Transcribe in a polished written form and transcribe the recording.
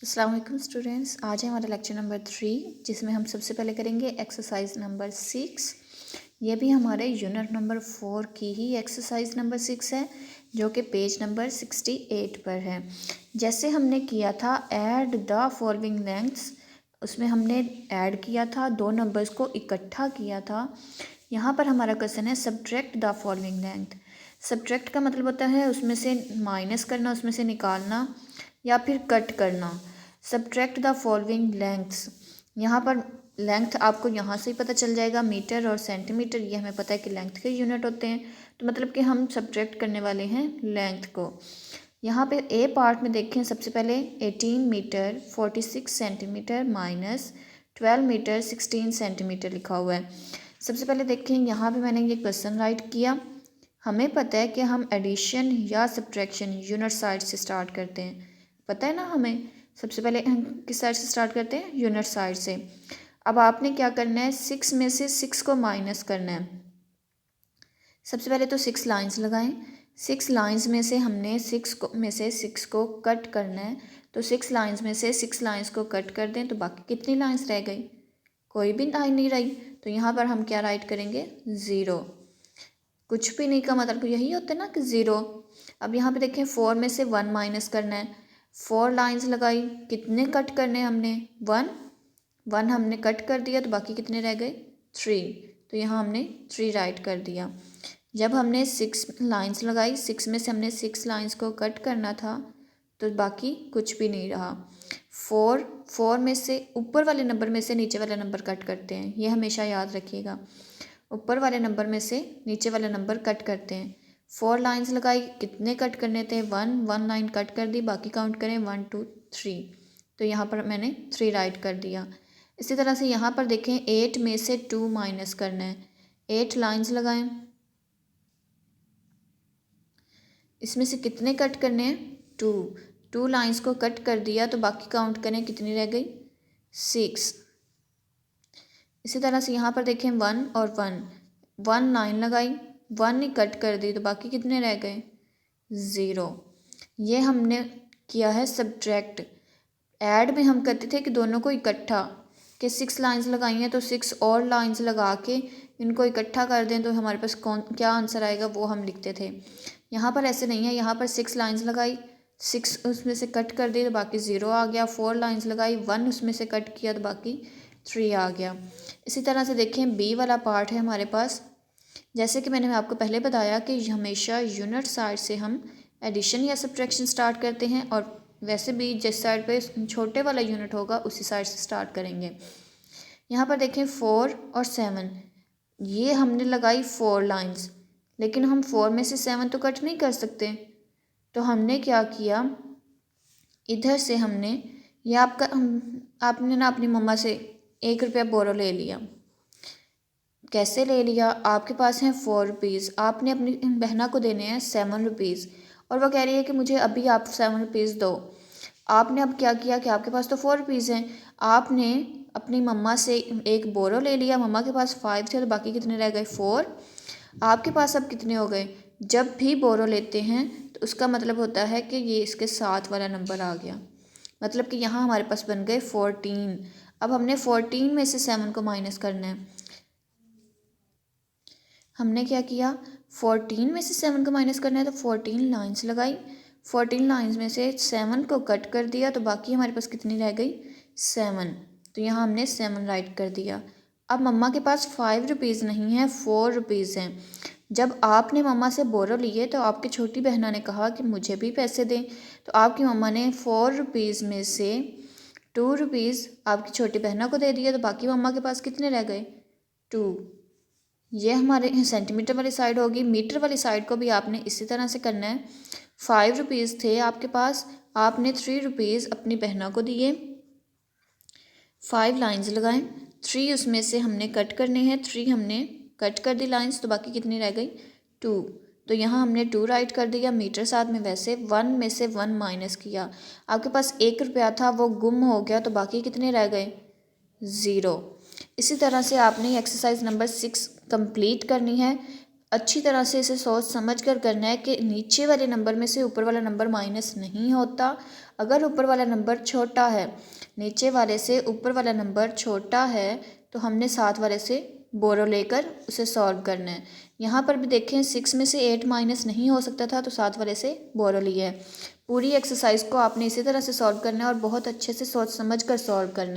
अस्सलाम वालेकुम स्टूडेंट्स। आज है हमारा लेक्चर नंबर 3 जिसमें हम सबसे पहले करेंगे एक्सरसाइज नंबर 6। ये भी हमारे यूनिट नंबर 4 की ही एक्सरसाइज नंबर 6 है जो कि पेज नंबर 68 पर है। जैसे हमने किया था ऐड द फॉलोइंग लेंथ्स, उसमें हमने ऐड किया था, दो नंबर्स को इकट्ठा किया था। यहाँ पर हमारा क्वेश्चन है subtract the following length. Subtract का मतलब होता है उसमें से माइनस करना, उसमें से निकालना या फिर कट करना। सब्ट्रैक्ट द फॉलोइंग लेंथ्स, यहाँ पर लेंथ आपको यहाँ से ही पता चल जाएगा, मीटर और सेंटीमीटर ये हमें पता है कि लेंथ के यूनिट होते हैं। तो मतलब कि हम सब्ट्रैक्ट करने वाले हैं लेंथ को। यहाँ पे ए पार्ट में देखें, सबसे पहले 18 metre 46 centimetre minus 12 metre 16 centimetre लिखा हुआ है। सबसे पहले देखें यहाँ पे मैंने ये क्वेश्चन राइट किया। हमें पता है कि हम एडिशन या सब्ट्रैक्शन यूनिट साइड से स्टार्ट करते हैं, पता है ना हमें। सबसे पहले हम किस साइड से स्टार्ट करते हैं? यूनिट साइड से। अब आपने क्या करना है, 6 में से 6 को माइनस करना है। सबसे पहले तो 6 लाइंस लगाएं। 6 लाइंस में से हमने 6 को कट करना है। तो 6 लाइंस में से 6 लाइंस को कट कर दें तो बाकी कितनी लाइंस रह गई? कोई भी लाइन नहीं रही। तो यहाँ पर हम क्या राइट करेंगे? 0। कुछ भी नहीं का मतलब यही होता है ना कि 0। अब यहाँ पे देखें 4 में से 1 माइनस करना है। 4 लाइंस लगाई, कितने कट करने हमने? 1 हमने कट कर दिया तो बाकी कितने रह गए? 3। तो यहाँ हमने 3 राइट कर दिया। जब हमने 6 लाइंस लगाई, 6 में से हमने 6 लाइंस को कट करना था तो बाकी कुछ भी नहीं रहा। 4 में से ऊपर वाले नंबर में से नीचे वाला नंबर कट करते हैं, ये हमेशा याद रखिएगा। ऊपर वाले नंबर में से नीचे वाला नंबर कट करते हैं। 4 लाइंस लगाई, कितने कट करने थे? 1 लाइन कट कर दी, बाकी काउंट करें 1 2 3। तो यहाँ पर मैंने 3 राइट कर दिया। इसी तरह से यहाँ पर देखें 8 में से 2 माइनस करना है। 8 लाइंस लगाएं, इसमें से कितने कट करने हैं? 2 लाइंस को कट कर दिया तो बाकी काउंट करें कितनी रह गई? 6। इसी तरह से यहाँ पर देखें 1 और 1 लाइन लगाई, 1 ही कट कर दी तो बाकी कितने रह गए? 0। ये हमने किया है सब्ट्रैक्ट। ऐड में हम करते थे कि दोनों को इकट्ठा, कि 6 लाइंस लगाई हैं तो 6 और लाइंस लगा के इनको इकट्ठा कर दें तो हमारे पास क्या आंसर आएगा वो हम लिखते थे। यहाँ पर ऐसे नहीं है। यहाँ पर 6 लाइंस लगाई, 6 उसमें से कट कर दी तो बाकी 0 आ गया। 4 लाइंस लगाई, 1 उसमें से कट किया तो बाकी 3 आ गया। इसी तरह से देखें बी वाला पार्ट है हमारे पास। जैसे कि मैंने आपको पहले बताया कि हमेशा यूनिट साइड से हम एडिशन या सब्ट्रैक्शन स्टार्ट करते हैं, और वैसे भी जिस साइड पे छोटे वाला यूनिट होगा उसी साइड से स्टार्ट करेंगे। यहाँ पर देखें 4 और 7, ये हमने लगाई 4 लाइंस, लेकिन हम 4 में से 7 तो कट नहीं कर सकते। तो हमने क्या किया, इधर से हमने ये आपने ना अपनी मम्मा से 1 रुपया बोरो ले लिया। कैसे ले लिया? आपके पास हैं 4 रुपीज़, आपने अपनी बहना को देने हैं 7 रुपीज़, और वो कह रही है कि मुझे अभी आप 7 रुपीज़ दो। आपने अब क्या किया कि आपके पास तो 4 रुपीज़ हैं, आपने अपनी मम्मा से एक बोरो ले लिया। मम्मा के पास 5 थे तो बाकी कितने रह गए? 4। आपके पास अब कितने हो गए? जब भी बोरो लेते हैं तो उसका मतलब होता है कि ये इसके साथ वाला नंबर आ गया, मतलब कि यहाँ हमारे पास बन गए 14। अब हमने 14 में से 7 को माइनस करना है। हमने क्या किया, 14 में से 7 को माइनस करना है तो 14 लाइंस लगाई। 14 लाइंस में से 7 को कट कर दिया तो बाकी हमारे पास कितनी रह गई? 7। तो यहाँ हमने 7 राइट कर दिया। अब मम्मा के पास 5 रुपीज़ नहीं है, 4 रुपीज़ हैं। जब आपने मम्मा से बोरो लिए तो आपकी छोटी बहना ने कहा कि मुझे भी पैसे दें, तो आपकी मम्मा ने 4 रुपीज़ में से 2 रुपीज़ आपकी छोटी बहना को दे दिया तो बाकी मम्मा के पास कितने रह गए? 2। ये हमारे सेंटीमीटर वाली साइड होगी। मीटर वाली साइड को भी आपने इसी तरह से करना है। 5 रुपीज़ थे आपके पास, आपने 3 रुपीज़ अपनी बहना को दिए। 5 लाइंस लगाएं, 3 उसमें से हमने कट करने हैं, 3 हमने कट कर दी लाइंस तो बाकी कितनी रह गई? 2। तो यहाँ हमने 2 राइट कर दिया। मीटर साथ में वैसे 1 में से 1 माइनस किया, आपके पास 1 रुपया था वो गुम हो गया तो बाकी कितने रह गए? 0। इसी तरह से आपने एक्सरसाइज नंबर 6 कंप्लीट करनी है। अच्छी तरह से इसे सोच समझ कर करना है कि नीचे वाले नंबर में से ऊपर वाला नंबर माइनस नहीं होता। अगर ऊपर वाला नंबर छोटा है, नीचे वाले से ऊपर वाला नंबर छोटा है, तो हमने साथ वाले से बोरो लेकर उसे सॉल्व करना है। यहाँ पर भी देखें 6 में से 8 माइनस नहीं हो सकता था, तो साथ वाले से बोरो लिया है। पूरी एक्सरसाइज को आपने इसी तरह से सॉल्व करना है और बहुत अच्छे से सोच समझ कर सॉल्व करना है।